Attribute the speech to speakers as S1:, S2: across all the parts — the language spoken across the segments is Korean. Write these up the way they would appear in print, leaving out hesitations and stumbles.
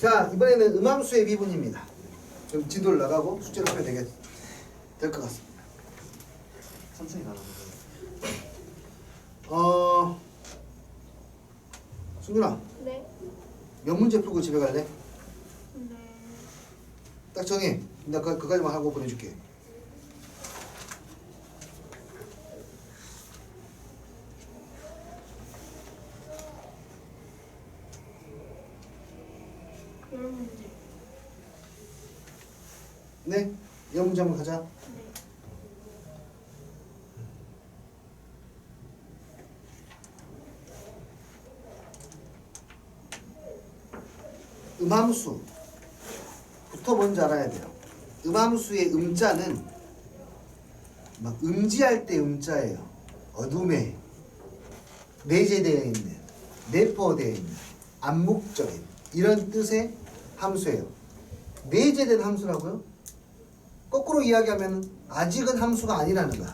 S1: 자, 이번에는 음함수의 미분입니다. 좀 진도를 나가고 숙제를 하면 될 것 같습니다.
S2: 천천히 나가는
S1: 승준아,
S3: 네.
S1: 몇 문제 풀고 집에 갈래?
S3: 네.
S1: 딱 정해. 나 그까지만 하고 보내줄게.
S3: 열 문제.
S1: 네? 이 문제 한번 가자.
S3: 네.
S1: 음함수부터 먼저 알아야 돼요. 음함수의 음자는 막 음지할 때 음자예요. 어둠에 내재되어 있는, 내포되어 있는, 암묵적인 이런 뜻의 함수예요. 내재된 함수라고요? 거꾸로 이야기하면 아직은 함수가 아니라는 거야.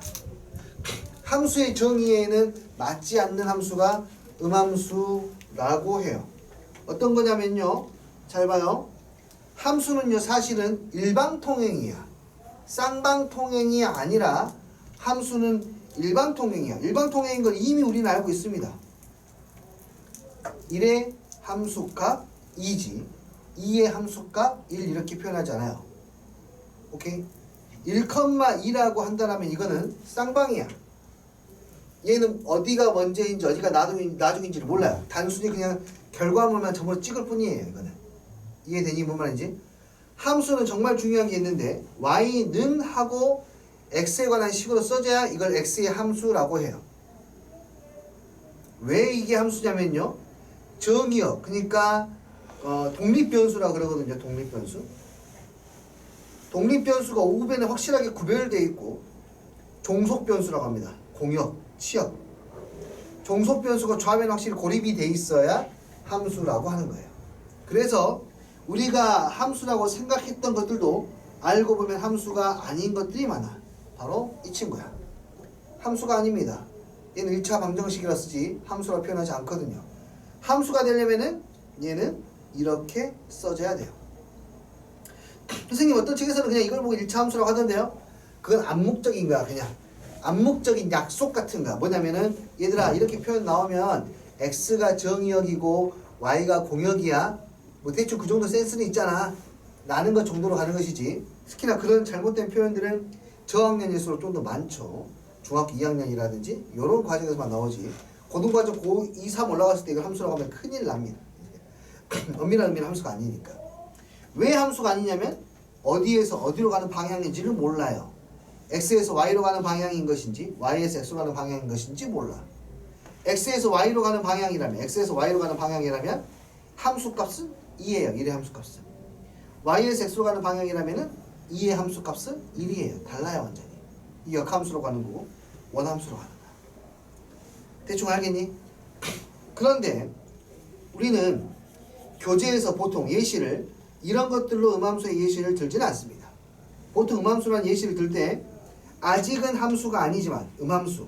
S1: 함수의 정의에는 맞지 않는 함수가 음함수라고 해요. 어떤 거냐면요. 잘 봐요. 함수는요 사실은 일방통행이야. 쌍방통행이 아니라 함수는 일방통행이야. 일방통행인 걸 이미 우리는 알고 있습니다. 1의 함수값 2지 2의 함수값 1 이렇게 표현하잖아요. 오케이? 1,2라고 한다면 이거는 쌍방이야. 얘는 어디가 먼저인지 어디가 나중인지를 몰라요. 단순히 그냥 결과물만 전부 찍을 뿐이에요. 이거는 이해되니? 뭔 말인지? 함수는 정말 중요한 게 있는데 y는 하고 x에 관한 식으로 써줘야 이걸 x의 함수라고 해요. 왜 이게 함수냐면요, 정의역, 그러니까 독립변수라고 그러거든요. 독립변수. 독립변수가 우변에 확실하게 구별되어 있고 종속변수라고 합니다. 공역, 치역. 종속변수가 좌변에 확실히 고립이 돼 있어야 함수라고 하는 거예요. 그래서 우리가 함수라고 생각했던 것들도 알고 보면 함수가 아닌 것들이 많아. 바로 이 친구야. 함수가 아닙니다. 얘는 1차 방정식이라 쓰지 함수라 표현하지 않거든요. 함수가 되려면은 얘는 이렇게 써줘야 돼요. 선생님 어떤 책에서는 그냥 이걸 보고 1차 함수라고 하던데요. 그건 암묵적인 거야. 그냥 암묵적인 약속 같은 거야. 뭐냐면은 얘들아 이렇게 표현 나오면 x가 정의역이고 y가 공역이야. 뭐 대충 그 정도 센스는 있잖아. 라는 것 정도로 가는 것이지. 특히나 그런 잘못된 표현들은 저학년일수록 좀 더 많죠. 중학교 2학년이라든지 이런 과정에서만 나오지. 고등과정 고2, 3 올라갔을 때 이걸 함수라고 하면 큰일 납니다. 엄밀한 의미는 함수가 아니니까. 왜 함수가 아니냐면 어디에서 어디로 가는 방향인지를 몰라요. x에서 y로 가는 방향인 것인지 y에서 x로 가는 방향인 것인지 몰라. x에서 y로 가는 방향이라면 x에서 y로 가는 방향이라면 함수값은 2예요. 1의 함수값은. y에서 x로 가는 방향이라면은 2의 함수값은 1이에요. 달라요. 완전히. 이 역함수로 가는 거고 원함수로 가는 거야. 대충 알겠니? 그런데 우리는 교재에서 보통 예시를 이런 것들로 음함수의 예시를 들지는 않습니다. 보통 음함수라는 예시를 들 때 아직은 함수가 아니지만 음함수,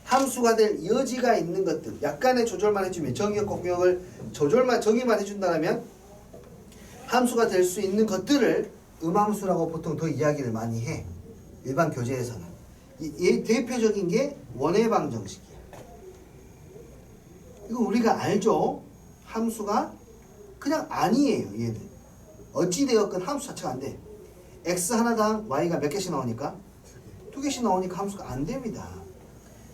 S1: 함수가 될 여지가 있는 것들, 약간의 조절만 해주면, 정의역과 공역을 정의만 해준다면 함수가 될 수 있는 것들을 음함수라고 보통 더 이야기를 많이 해. 일반 교재에서는. 대표적인 게 원의 방정식이야. 이거 우리가 알죠? 함수가 그냥 아니에요. 얘는 어찌되었건 함수 자체가 안 돼. x 하나당 y가 몇 개씩 나오니까? 2개씩 나오니까 함수가 안 됩니다.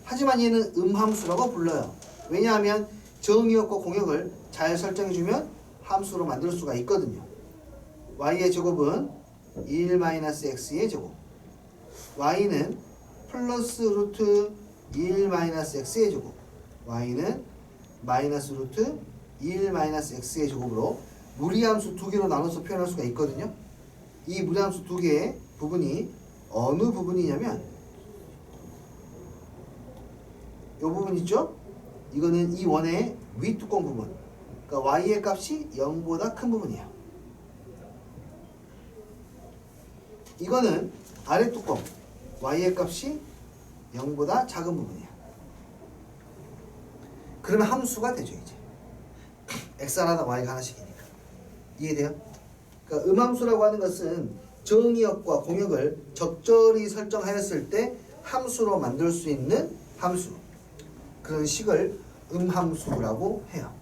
S1: 하지만 얘는 음함수라고 불러요. 왜냐하면 정의역과 공역을 잘 설정해주면 함수로 만들 수가 있거든요. y의 제곱은 1-x의 제곱, y는 플러스 루트 1-x의 제곱, y는 마이너스 루트 1-x의 제곱으로 무리함수 2개로 나눠서 표현할 수가 있거든요. 이 무리함수 2개의 부분이 어느 부분이냐면 이 부분 있죠? 이거는 이 원의 윗뚜껑 부분. 그러니까 y의 값이 0보다 큰 부분이야. 이거는 아래뚜껑. y의 값이 0보다 작은 부분이야. 그러면 함수가 되죠, 이제. x 하나당 y가 하나씩이니까. 이해돼요? 그러니까 음함수라고 하는 것은 정의역과 공역을 적절히 설정하였을 때 함수로 만들 수 있는 함수. 그런 식을 음함수라고 해요.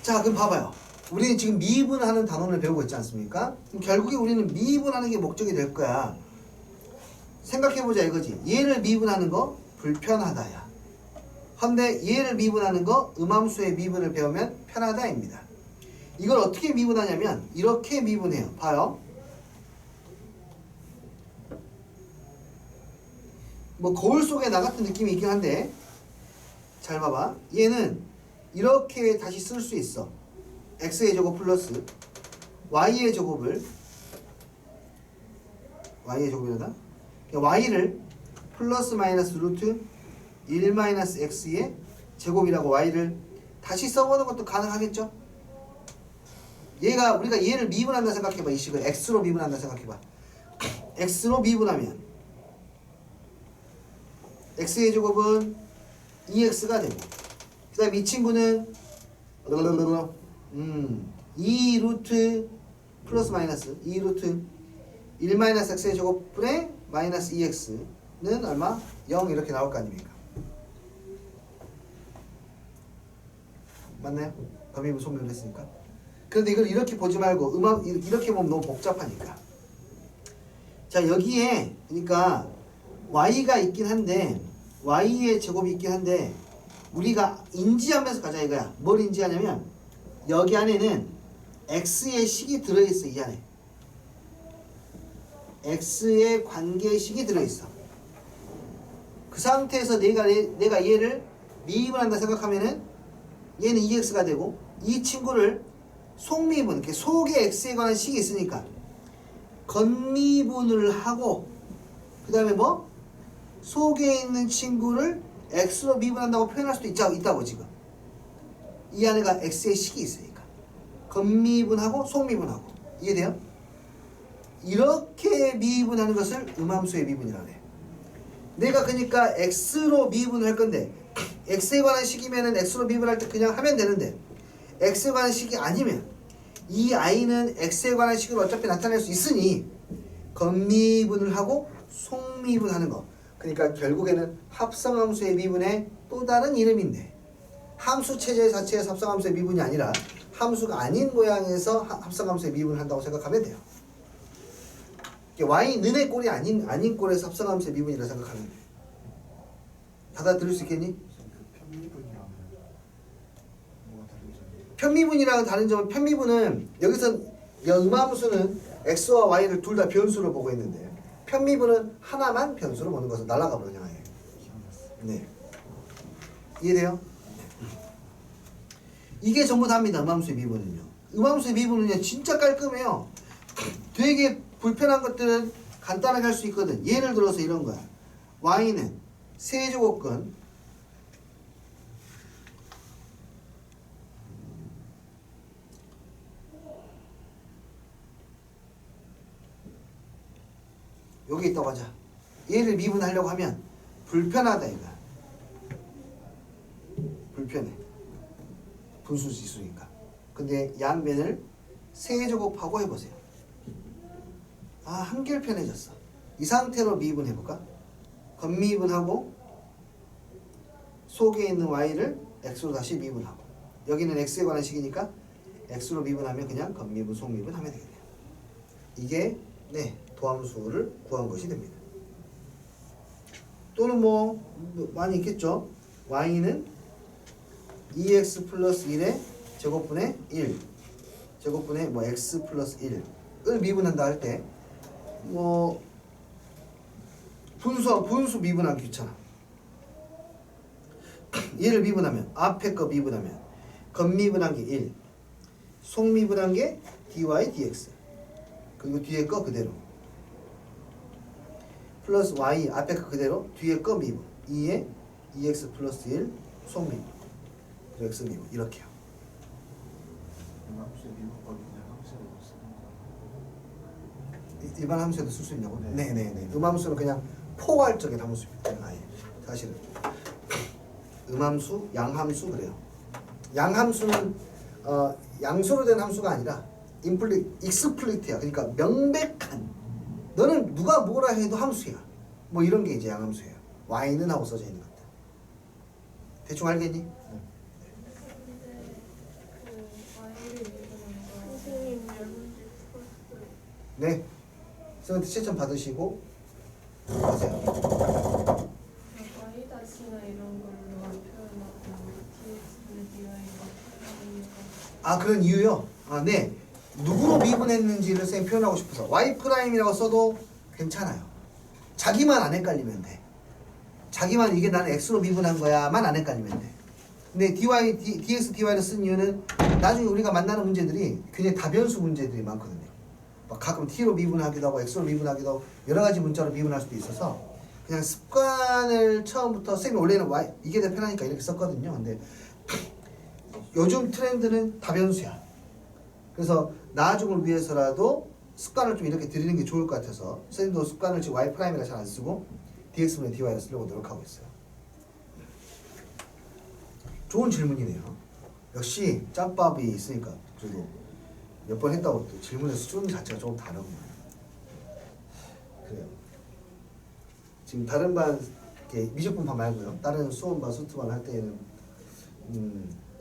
S1: 자, 그럼 봐봐요. 우리는 지금 미분하는 단원을 배우고 있지 않습니까? 그럼 결국에 우리는 미분하는 게 목적이 될 거야. 생각해보자 이거지. 얘를 미분하는 거 불편하다야. 근데 얘를 미분하는 거 음함수의 미분을 배우면 편하다입니다. 이걸 어떻게 미분하냐면 이렇게 미분해요. 봐요. 뭐 거울 속에 나 같은 느낌이 있긴 한데 잘 봐봐. 얘는 이렇게 다시 쓸 수 있어. x의 제곱 플러스 y의 제곱을 y의 제곱이라다. y를 플러스 마이너스 루트 1 마이너스 x의 제곱이라고 y를 다시 써보는 것도 가능하겠죠? 얘가 우리가 얘를 미분한다 생각해봐. 이 식을 x로 미분한다 생각해봐. x로 미분하면 x의 제곱은 2x가 되고 그 다음에 이 친구는 2 루트 플러스 마이너스 2 루트 1 마이너스 x의 제곱분의 마이너스 2x는 얼마? 0 이렇게 나올 거 아닙니까? 맞나요? 범위분 소명을 했으니까. 그런데 이걸 이렇게 보지 말고 이렇게 보면 너무 복잡하니까. 자, 여기에 그러니까 y가 있긴 한데 y의 제곱이 있긴 한데 우리가 인지하면서 가자 이거야. 뭘 인지하냐면 여기 안에는 x의 식이 들어있어. 이 안에 x의 관계식이 들어있어. 그 상태에서 내가 얘를 미분한다 생각하면은 얘는 2x가 되고 이 친구를 속미분, 이렇게 속에 x에 관한 식이 있으니까 겉미분을 하고 그 다음에 뭐? 속에 있는 친구를 x로 미분한다고 표현할 수도 있다고 지금. 이 안에가 x의 식이 있으니까 겉미분하고 속미분하고. 이해돼요? 이렇게 미분하는 것을 음함수의 미분이라고 해. 내가 그러니까 x로 미분을 할 건데 x에 관한 식이면은 x로 미분할 때 그냥 하면 되는데 x에 관한 식이 아니면 이 i는 x에 관한 식을 어차피 나타낼 수 있으니 겉미분을 하고 속미분하는 거. 그러니까 결국에는 합성함수의 미분의 또 다른 이름인데 함수 체제 자체에서 합성함수의 미분이 아니라 함수가 아닌 모양에서 합성함수의 미분을 한다고 생각하면 돼요. y는 의 꼴이 아닌 꼴에서 합성함수의 미분이라 생각하면 돼. 받아들일 수 있겠니?
S2: 편미분이라면 뭐가 다른 점이에요?
S1: 편미분이랑 다른 점은 편미분은 여기서 음함수는 x와 y를 둘 다 변수로 보고 있는데 편미분은 하나만 변수로 보는 것은 날아가 버려 아예. 네. 이해돼요? 이게 전부 다입니다. 음함수의 미분은요. 음함수의 미분은요 진짜 깔끔해요. 되게 불편한 것들은 간단하게 할 수 있거든. 예를 들어서 이런 거야. y는 세제곱근 여기 있다고 하자. 얘를 미분하려고 하면 불편하다 이거야. 불편해. 분수지수니까. 근데 양변을 세제곱하고 해보세요. 아, 한결 편해졌어. 이 상태로 미분해볼까? 겉미분하고 속에 있는 y를 x로 다시 미분하고 여기는 x에 관한 식이니까 x로 미분하면 그냥 겉미분, 속미분 하면 되겠네요. 이게 네 도함수를 구한 것이 됩니다. 또는 뭐 많이 있겠죠. y는 2x 플러스 1의 제곱분의 1 제곱분의 뭐 x 플러스 1을 미분한다 할 때 뭐 분수 미분하기 귀찮아. 얘를 미분하면 앞에 거 미분하면 겉미분한 게 1 속미분한 게 dy dx 그리고 뒤에 거 그대로 플러스 y 앞에 거 그대로 뒤에 거 미분 2에 2x 플러스 1 속미분 그리고 x 미분 이렇게요.
S2: 음함수의 미분법이 그냥 함수로 쓰는 거.
S1: 일반 함수에도 쓸 수 있냐고?
S2: 네.
S1: 네네네. 음함수는 그냥 포괄적인 함수입니다. 아예 사실은 음함수, 양함수 그래요. 양함수는 양수로 된 함수가 아니라 익스플리트야. 그러니까 명백한. 너는 누가 뭐라 해도 함수야. 뭐 이런 게 이제 양함수예요. y는 하고 써져 있는 것들. 대충 알겠니?
S3: 선생님 열 문제 풀었어요.
S1: 네. 선생님한테 채점 받으시고 하세요.
S4: y 다시나 이런 걸로 표현하고 dx분의 dy가
S1: 아, 그런 이유요? 아, 네. 누구로 미분했는지를 선생님 표현하고 싶어서 y'이라고 써도 괜찮아요. 자기만 안 헷갈리면 돼. 자기만 이게 나는 x로 미분한 거야만 안 헷갈리면 돼. 근데 dx, dy를 쓴 이유는 나중에 우리가 만나는 문제들이 굉장히 다변수 문제들이 많거든요. 막 가끔 t로 미분하기도 하고 x로 미분하기도 하고 여러 가지 문자로 미분할 수도 있어서 그냥 습관을 처음부터 선생님이 원래는 y 이게 더 편하니까 이렇게 썼거든요. 근데 요즘 트렌드는 다변수야. 그래서 나중을 위해서라도 습관을 좀 이렇게 들이는 게 좋을 것 같아서 선생님도 습관을 지금 y'이라 잘 안 쓰고 dx분의 dy를 쓰려고 노력하고 있어요. 좋은 질문이네요. 역시 짬밥이 있으니까 그래도 몇 번 했다고 또 질문의 수준 자체가 조금 다르구나. 그래요. 지금 다른 반 이렇게 미적분반 말고요. 다른 수원반, 수투반 할 때는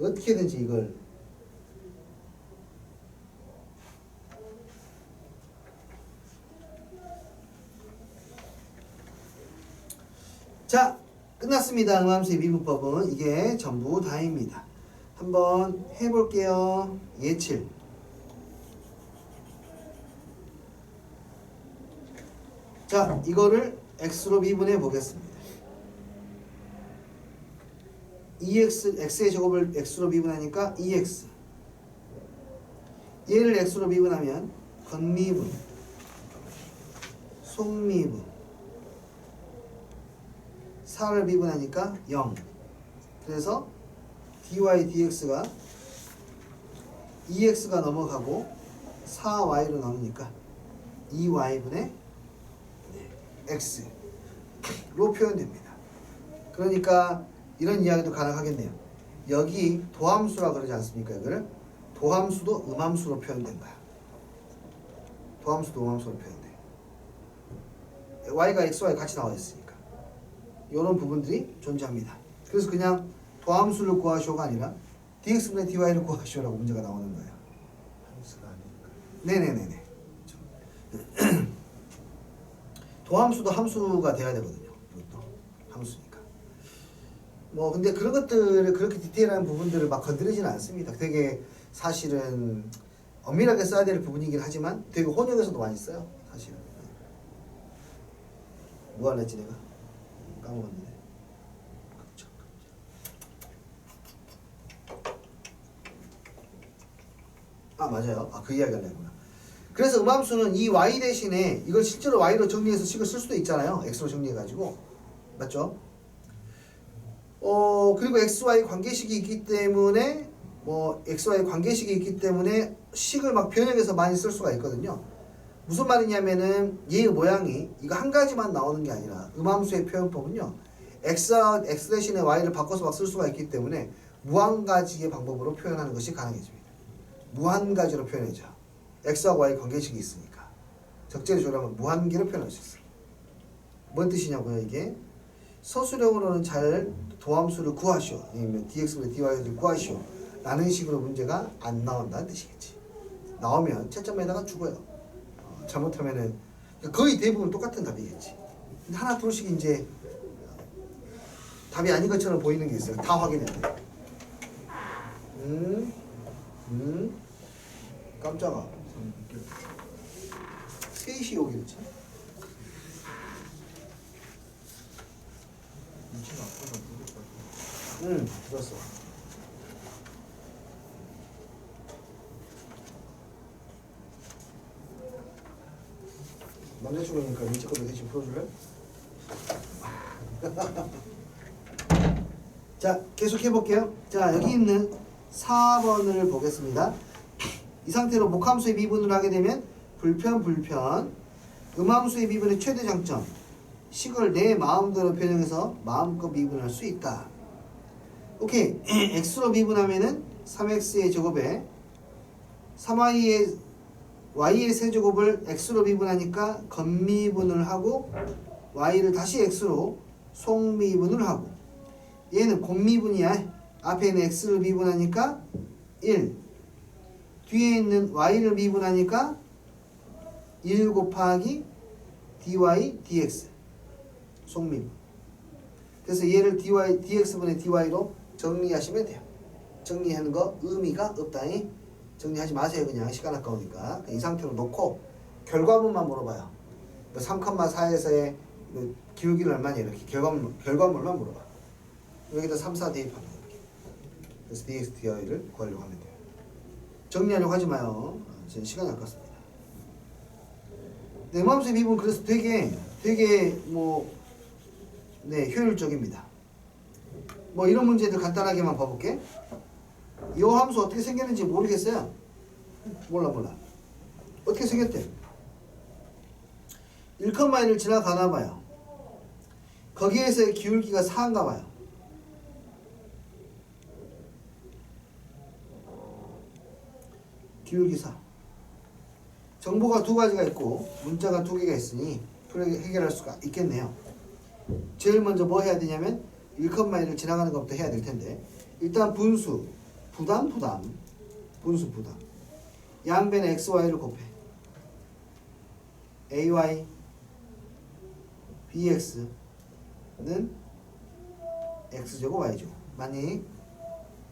S1: 어떻게든지 이걸 자, 끝났습니다. 음함수의 미분법은 이게 전부 다입니다. 한번 해볼게요. 예칠. 자, 이거를 x로 미분해 보겠습니다. x의 제곱을 x로 미분하니까 2x. 얘를 x로 미분하면 건미분, 속미분, 4를 미분하니까 0. 그래서 dy dx가 2x가 넘어가고 4y로 남으니까 2y분의 x로 표현됩니다. 그러니까 이런 이야기도 가능하겠네요. 여기 도함수라 그러지 않습니까? 이거를 도함수도 음함수로 표현된 거야. 도함수도 음함수로 표현돼. y가 xy 같이 나와 있으니까 이런 부분들이 존재합니다. 그래서 그냥 도함수를 구하시오가 아니라 dx분의 dy를 구하시오라고 문제가 나오는 거예요.
S2: 함수가 아니니까.
S1: 네네네네. 도함수도 함수가 돼야 되거든요. 이것도 함수니까. 뭐 근데 그런 것들을 그렇게 디테일한 부분들을 막 건드리지는 않습니다. 되게 사실은 엄밀하게 써야 될 부분이긴 하지만 되게 혼용해서도 많이 써요. 사실은. 뭐 하려 했지 내가? 까먹었는데. 아 맞아요. 아 그 이야기 하려구나. 그래서 음함수는 이 y 대신에 이걸 실제로 y로 정리해서 식을 쓸 수도 있잖아요. x로 정리해가지고. 맞죠? 그리고 xy 관계식이 있기 때문에 xy 관계식이 있기 때문에 식을 막 변형해서 많이 쓸 수가 있거든요. 무슨 말이냐면은 얘의 모양이 이거 한 가지만 나오는 게 아니라 음함수의 표현법은요. x 대신에 y를 바꿔서 막 쓸 수가 있기 때문에 무한 가지의 방법으로 표현하는 것이 가능해집니다. 무한 가지로 표현해져. x와 y 관계식이 있으니까. 적절히 조율하면 무한계로 표현할 수 있어요. 뭔 뜻이냐고요 이게? 서술형으로는 잘 도함수를 구하시오. 아니면 dx분의 dy를 구하시오. 라는 식으로 문제가 안 나온다는 뜻이겠지. 나오면 채점에다가 죽어요. 잘못하면은 거의 대부분 똑같은 답이겠지. 근데 하나 둘씩 이제 답이 아닌 것처럼 보이는 게 있어요. 다 확인해야 돼. 깜짝아. 3시 오기랬지.
S2: 인체가 아파서 모르겠다고.
S1: 들었어. 남자친구니까 일찍 거도 대신 풀어줄래? 자, 계속 해볼게요. 자, 여기 있는 4번을 보겠습니다. 이 상태로 목함수의 미분을 하게 되면 불편, 음함수의 미분의 최대 장점, 식을 내 마음대로 변형해서 마음껏 미분할 수 있다. 오케이. x로 미분하면은 3x의 제곱에 3y의 y의 세제곱을 x로 미분하니까 건미분을 하고 y를 다시 x로 속미분을 하고 얘는 곱미분이야. 앞에 있는 x를 미분하니까 1 뒤에 있는 y를 미분하니까 1 곱하기 dy dx 속미분. 그래서 얘를 dx분의 dy로 정리하시면 돼요. 정리하는 거 의미가 없다니 정리하지 마세요. 그냥 시간 아까우니까 이 상태로 놓고 결과물만 물어봐요. 3,4에서의 기울기는 얼마냐 이렇게 결과물만 물어봐. 여기다 3, 4 대입하면 이렇게. 그래서 dx dy를 구하려고 하면 돼요. 정리하려고 하지 마요. 지금 시간이 아깝습니다. 네, 마음속의 미분 그래서 되게 효율적입니다. 뭐 이런 문제들 간단하게만 봐볼게. 이 함수 어떻게 생겼는지 모르겠어요. 몰라. 어떻게 생겼대? 1,1을 지나가나 봐요. 거기에서의 기울기가 4인가 봐요. 기울기 4. 정보가 두 가지가 있고 문자가 두 개가 있으니 해결할 수가 있겠네요. 제일 먼저 뭐 해야 되냐면 1,1을 지나가는 것부터 해야 될 텐데 일단 분수 분수 부담 양변에 xy를 곱해 ay bx는 x제곱 y제곱 맞니?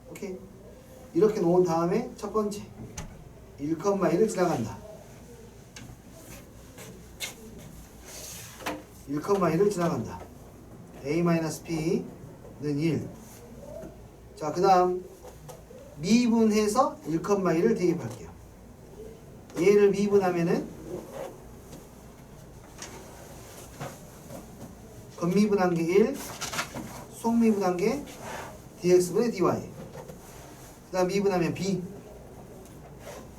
S1: 오케이. 이렇게 놓은 다음에 첫 번째 1,1을 지나간다. 1,1을 지나간다. a-b는 1. 자, 그 다음 미분해서 1,1을 대입할게요. 얘를 미분하면은 건미분한 게 1, 속미분한 게 dx분의 dy. 그 다음 미분하면 b.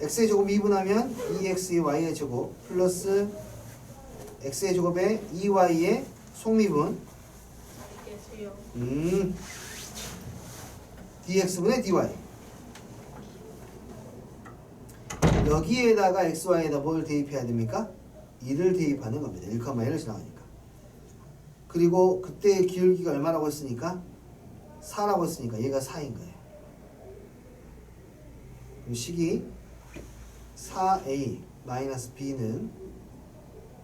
S1: x의 제곱 미분하면 2x의 y의 제곱 플러스 x의 제곱에 2y의 속미분
S3: 계세요.
S1: dx분의 dy. 여기에다가 xy에다 뭘 대입해야 됩니까? 2를 대입하는 겁니다. 1,1을 지나가니까. 그리고 그때의 기울기가 얼마라고 했으니까? 4라고 했으니까 얘가 4인 거예요. 그럼 식이 4a-b는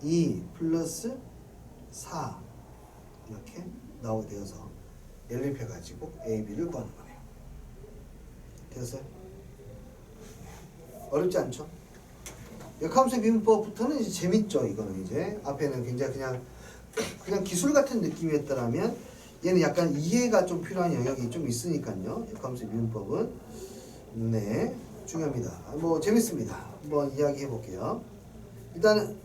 S1: 2 플러스 4 이렇게 나오게 되어서 연립해가지고 a, b를 구하는 거네요. 됐어요? 어렵지 않죠? 역함수의 미분법부터는 이제 재밌죠. 이거는 이제 앞에는 굉장히 그냥 기술 같은 느낌이었더라면 얘는 약간 이해가 좀 필요한 영역이 좀 있으니까요. 역함수의 미분법은 네 중요합니다. 뭐 재밌습니다. 한번 이야기해 볼게요. 일단은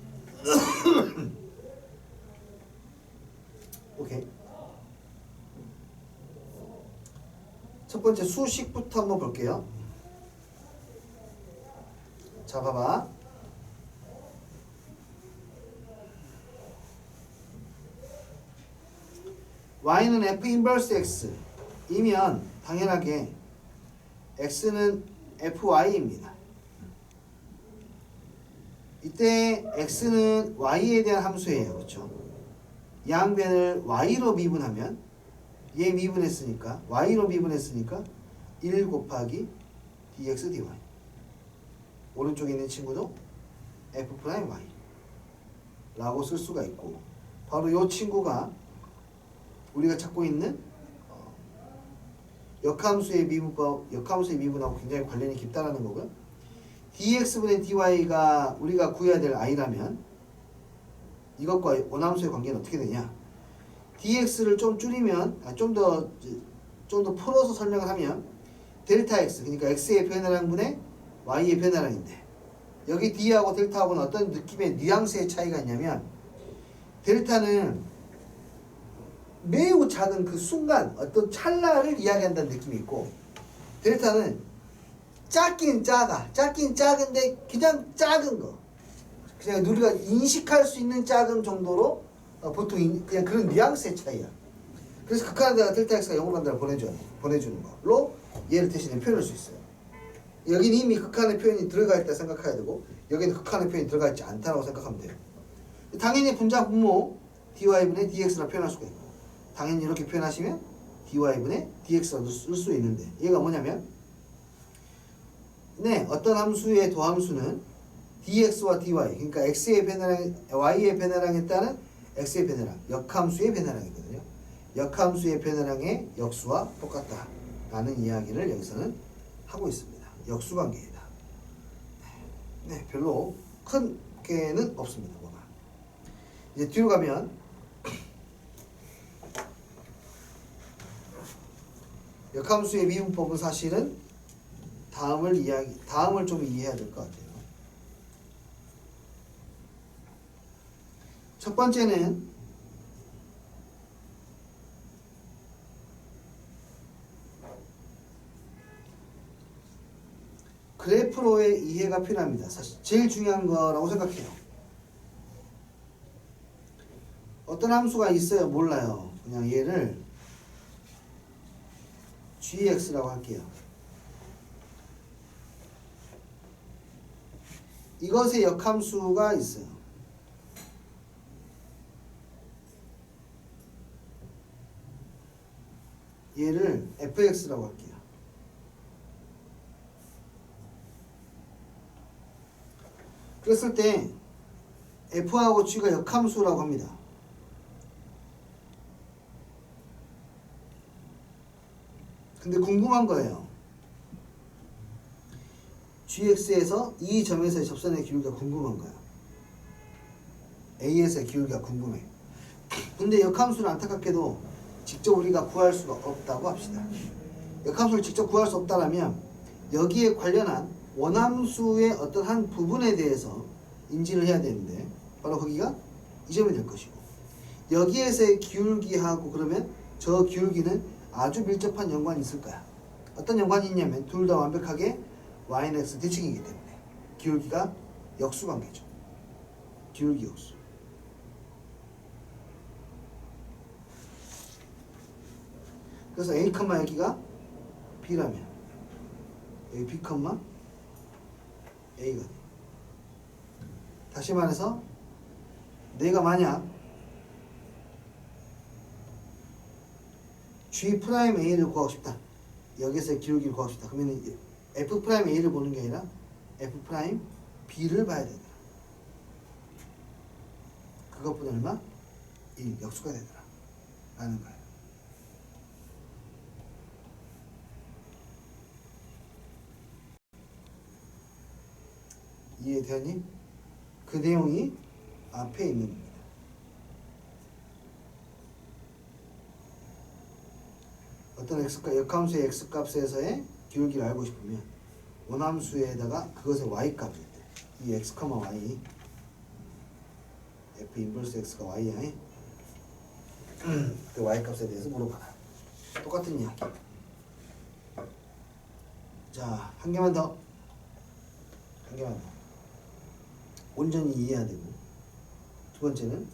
S1: 오케이. 첫 번째 수식부터 한번 볼게요. 자, 봐봐. y는 f 인버스 x 이면 당연하게 x는 fy입니다. 이때 x는 y에 대한 함수예요. 그렇죠? 양변을 y로 미분하면 얘 미분했으니까 y로 미분했으니까 1 곱하기 dx dy. 오른쪽에 있는 친구도 f'y 라고 쓸 수가 있고 바로 이 친구가 우리가 찾고 있는 역함수의 미분하고 굉장히 관련이 깊다라는 거고요. dx분의 dy가 우리가 구해야 될 i라면 이것과 원함수의 관계는 어떻게 되냐? dx를 좀 줄이면 좀 더 풀어서 설명을 하면 델타 x 그러니까 x의 변화량분의 y의 변화량인데 여기 d하고 델타하고는 어떤 느낌의 뉘앙스의 차이가 있냐면 델타는 매우 작은 그 순간 어떤 찰나를 이야기한다는 느낌이 있고 델타는 작긴 작은데 그냥 작은 거 그냥 우리가 인식할 수 있는 작은 정도로 보통 그냥 그런 뉘앙스의 차이야. 그래서 극한에다가 델타 x가 0으로 간다고 보내주는 걸로 얘를 대신에 표현할 수 있어요. 여기는 이미 극한의 표현이 들어가 있다 생각해야 되고 여기는 극한의 표현이 들어가 있지 않다라고 생각하면 돼요. 당연히 분자 분모 dy분의 dx라 표현할 수가 있고 당연히 이렇게 표현하시면 dy분의 dx라도 쓸 수 있는데 얘가 뭐냐면 네, 어떤 함수의 도함수는 dx와 dy 그러니까 x의 변화량, y의 변화량에 따른 x의 변화량, 역함수의 변화량이거든요. 역함수의 변화량의 역수와 똑같다 라는 이야기를 여기서는 하고 있습니다. 역수관계이다. 네, 별로 큰 개는 없습니다. 뭐가. 이제 뒤로 가면 역함수의 미분법은 사실은 다음을 좀 이해해야 될 것 같아요. 첫 번째는 그래프로의 이해가 필요합니다. 사실 제일 중요한 거라고 생각해요. 어떤 함수가 있어요? 몰라요. 그냥 얘를 gx라고 할게요. 이것의 역함수가 있어요. 얘를 fx라고 할게요. 그랬을 때 f하고 g가 역함수라고 합니다. 근데 궁금한 거예요. gx에서 이 점에서의 접선의 기울기가 궁금한 거야. a에서의 기울기가 궁금해. 근데 역함수는 안타깝게도 직접 우리가 구할 수가 없다고 합시다. 역함수를 직접 구할 수 없다면 여기에 관련한 원함수의 어떤 한 부분에 대해서 인지를 해야 되는데 바로 거기가 이 점이 될 것이고 여기에서의 기울기하고 그러면 저 기울기는 아주 밀접한 연관이 있을 거야. 어떤 연관이 있냐면 둘 다 완벽하게 yx 대칭이기 때문에 기울기가 역수관계죠. 기울기 역수. 그래서 a, 여기가 b라면 여기 b, a가 돼. 다시 말해서 내가 만약 G'A를 구하고 싶다. 여기서 기울기를 구하고 싶다. 그러면 F'A를 보는 게 아니라 F'B를 봐야 되더라. 그것보다 얼마? 1 역수가 되더라. 라는 거예요. 이해되니? 그 내용이 앞에 있는 겁니다. 어떤 x값, 역함수의 x값에서의 기울기를 알고 싶으면 원함수에다가 그것의 y값일 때 이 x, y f 인버스 x가 y야 그 y값에 대해서 물어봐라. 똑같은 이야기. 자, 한 개만 더. 온전히 이해해야 되고 두 번째는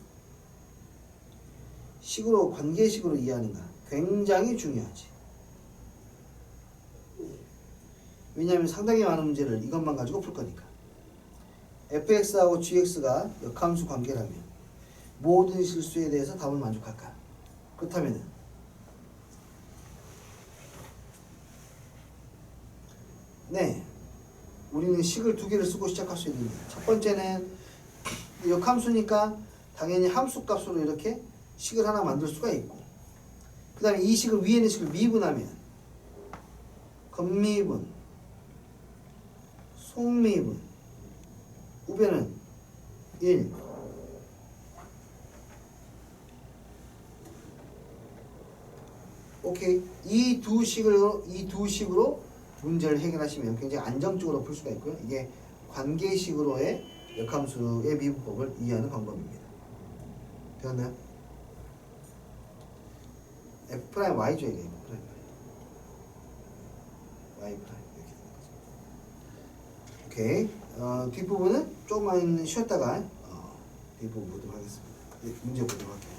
S1: 식으로 관계식으로 이해하는가 굉장히 중요하지. 왜냐하면 상당히 많은 문제를 이것만 가지고 풀 거니까. fx하고 gx가 역함수 관계라면 모든 실수에 대해서 답을 만족할까? 그렇다면은 네, 우리는 식을 두 개를 쓰고 시작할 수 있는데 첫 번째는 역함수니까 당연히 함수값으로 이렇게 식을 하나 만들 수가 있고 그 다음에 이 식을 위에 있는 식을 미분하면 건미분, 속미분, 우변은 1 오케이. 이 두 식으로 문제를 해결하시면 굉장히 안정적으로 풀 수가 있고요. 이게 관계식으로의 역함수의 미분법을 이해하는 방법입니다. 되었나요? F'Y죠 이게 F'Y. Y' 이렇게 되는 거죠. 오케이. 뒷부분은 조금만 쉬었다가 뒷부분 보도록 하겠습니다. 문제 보도록 할게요.